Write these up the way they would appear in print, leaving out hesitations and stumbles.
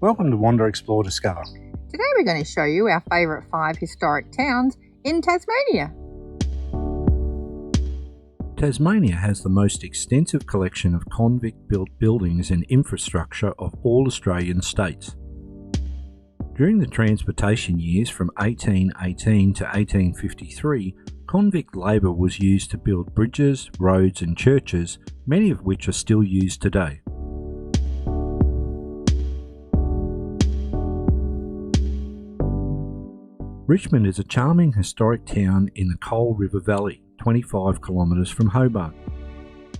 Welcome to Wander, Explore, Discover. Today we're going to show you our favourite 5 historic towns in Tasmania. Tasmania has the most extensive collection of convict-built buildings and infrastructure of all Australian states. During the transportation years from 1818 to 1853, convict labour was used to build bridges, roads and churches, many of which are still used today. Richmond is a charming historic town in the Coal River Valley, 25 kilometres from Hobart.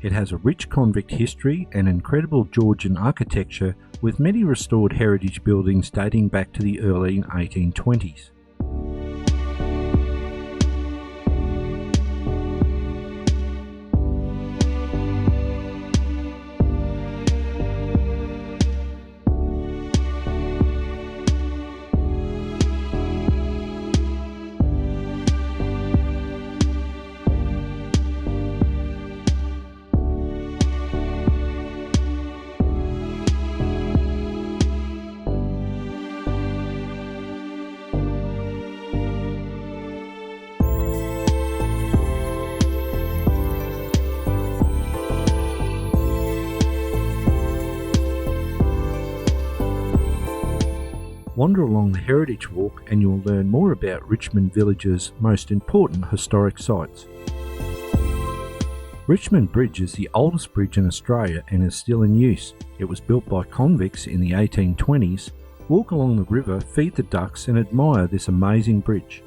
It has a rich convict history and incredible Georgian architecture with many restored heritage buildings dating back to the early 1820s. Wander along the Heritage Walk and you'll learn more about Richmond Village's most important historic sites. Richmond Bridge is the oldest bridge in Australia and is still in use. It was built by convicts in the 1820s. Walk along the river, feed the ducks and admire this amazing bridge.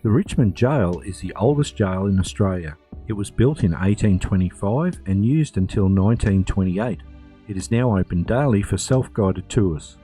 The Richmond Jail is the oldest jail in Australia. It was built in 1825 and used until 1928. It is now open daily for self-guided tours.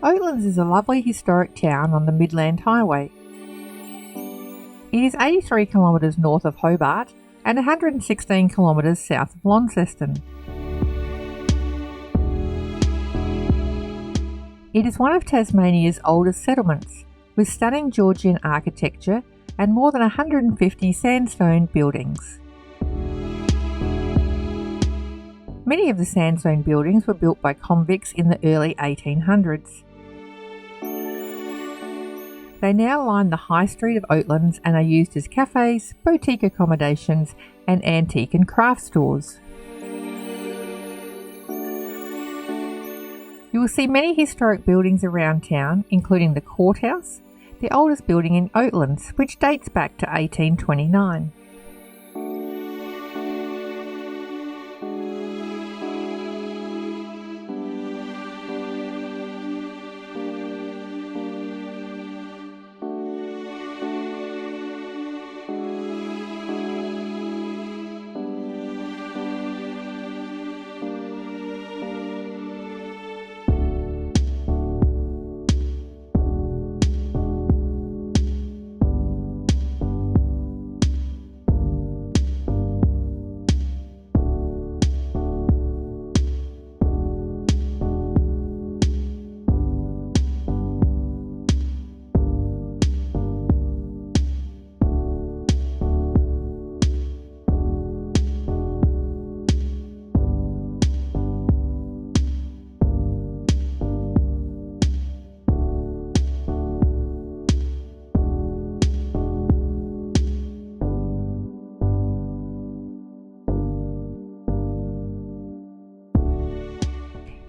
Oatlands is a lovely historic town on the Midland Highway. It is 83 kilometres north of Hobart and 116 kilometres south of Launceston. It is one of Tasmania's oldest settlements, with stunning Georgian architecture and more than 150 sandstone buildings. Many of the sandstone buildings were built by convicts in the early 1800s. They now line the high street of Oatlands and are used as cafes, boutique accommodations and antique and craft stores. You will see many historic buildings around town, including the courthouse, the oldest building in Oatlands, which dates back to 1829.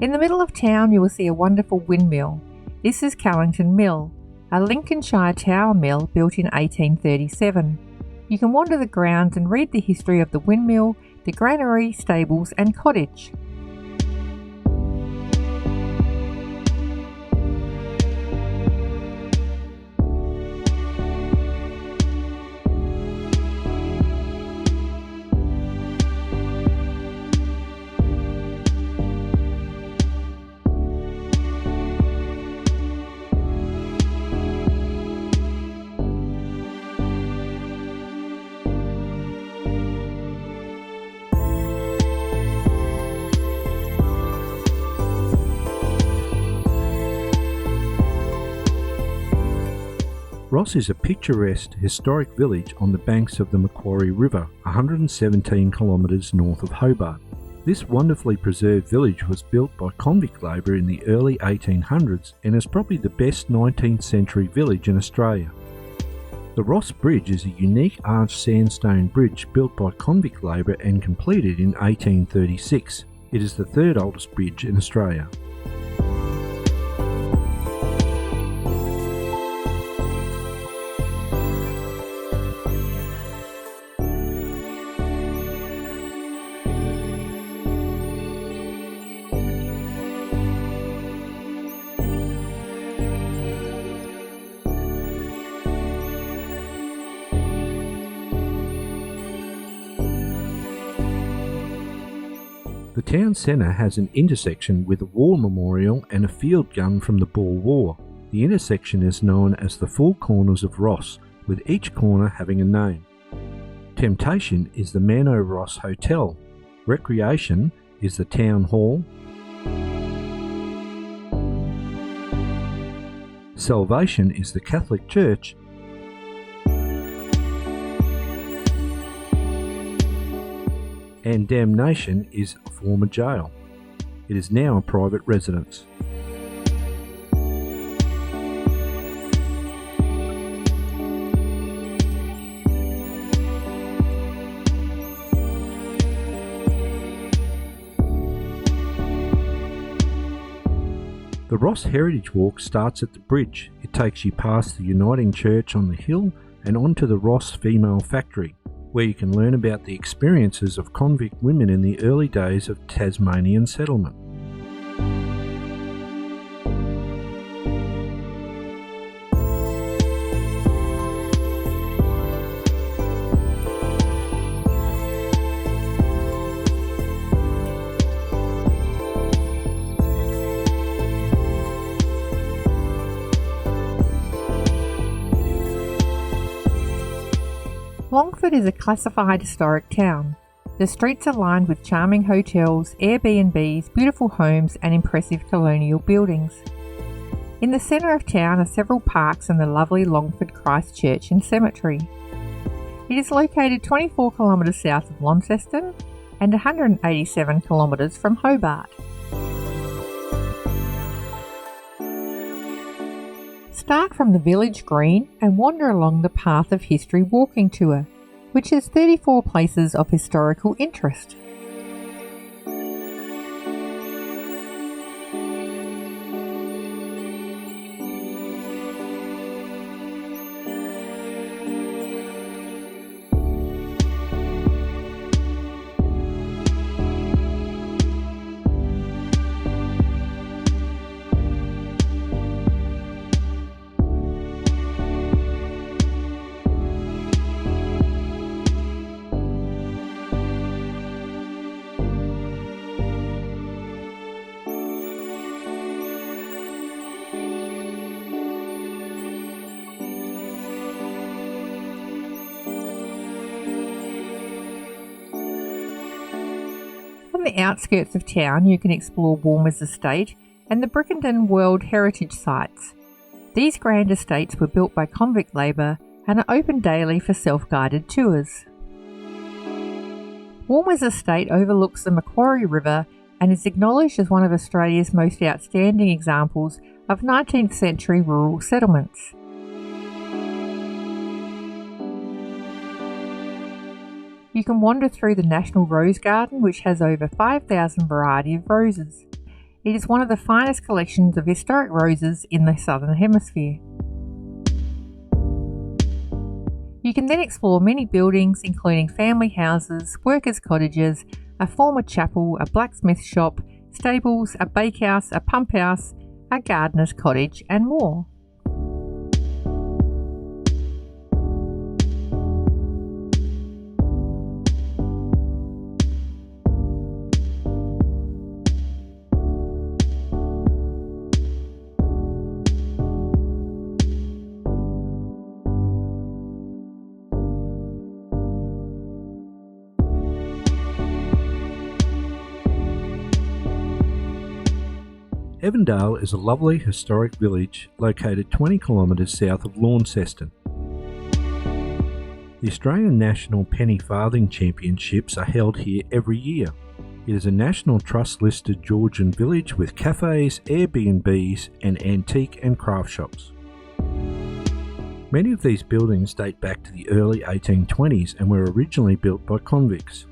In the middle of town you will see a wonderful windmill. This is Callington Mill, a Lincolnshire tower mill built in 1837. You can wander the grounds and read the history of the windmill, the granary, stables and cottage. Ross is a picturesque historic village on the banks of the Macquarie River, 117 kilometres north of Hobart. This wonderfully preserved village was built by convict labour in the early 1800s and is probably the best 19th century village in Australia. The Ross Bridge is a unique arched sandstone bridge built by convict labour and completed in 1836. It is the third oldest bridge in Australia. The town centre has an intersection with a war memorial and a field gun from the Boer War. The intersection is known as the Four Corners of Ross, with each corner having a name. Temptation is the Manor Ross Hotel. Recreation is the Town Hall. Salvation is the Catholic Church. And Damnation is a former jail. It is now a private residence. The Ross Heritage Walk starts at the bridge. It takes you past the Uniting Church on the hill and onto the Ross Female Factory, where you can learn about the experiences of convict women in the early days of Tasmanian settlement. Longford is a classified historic town. The streets are lined with charming hotels, Airbnbs, beautiful homes and impressive colonial buildings. In the centre of town are several parks and the lovely Longford Christ Church and Cemetery. It is located 24 kilometres south of Launceston and 187 kilometres from Start from the village green and wander along the Path of History walking tour, which has 34 places of historical interest. On the outskirts of town, you can explore Walmer's estate and the Brickenden World Heritage Sites. These grand estates were built by convict labour and are open daily for self-guided tours. Walmer's estate overlooks the Macquarie River and is acknowledged as one of Australia's most outstanding examples of 19th century rural settlements. You can wander through the National Rose Garden, which has over 5,000 variety of roses. It is one of the finest collections of historic roses in the Southern Hemisphere. You can then explore many buildings, including family houses, workers' cottages, a former chapel, a blacksmith shop, stables, a bakehouse, a pump house, a gardener's cottage, and more. Evandale is a lovely historic village located 20 kilometres south of Launceston. The Australian National Penny Farthing Championships are held here every year. It is a National Trust listed Georgian village with cafes, Airbnbs and antique and craft shops. Many of these buildings date back to the early 1820s and were originally built by convicts.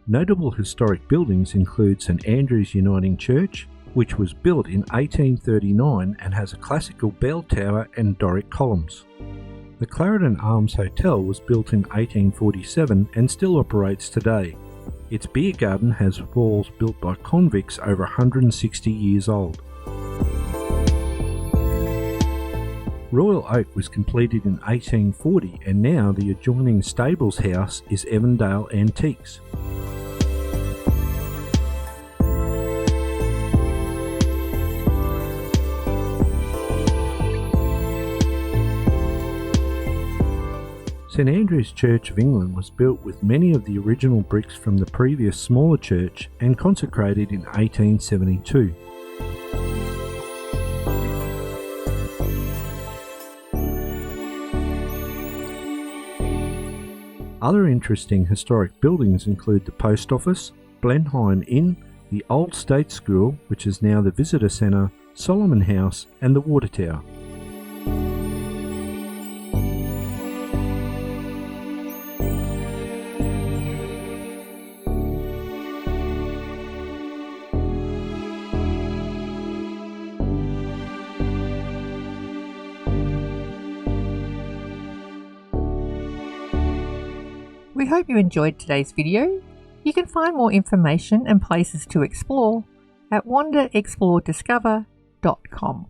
Notable historic buildings include St Andrew's Uniting Church, which was built in 1839 and has a classical bell tower and Doric columns. The Clarendon Arms Hotel was built in 1847 and still operates today. Its beer garden has walls built by convicts over 160 years old. Royal Oak was completed in 1840 and now the adjoining stables house is Evandale Antiques. St Andrew's Church of England was built with many of the original bricks from the previous smaller church and consecrated in 1872. Other interesting historic buildings include the Post Office, Blenheim Inn, the Old State School, which is now the Visitor Centre, Solomon House and the Water Tower. We hope you enjoyed today's video. You can find more information and places to explore at wanderexplorediscover.com.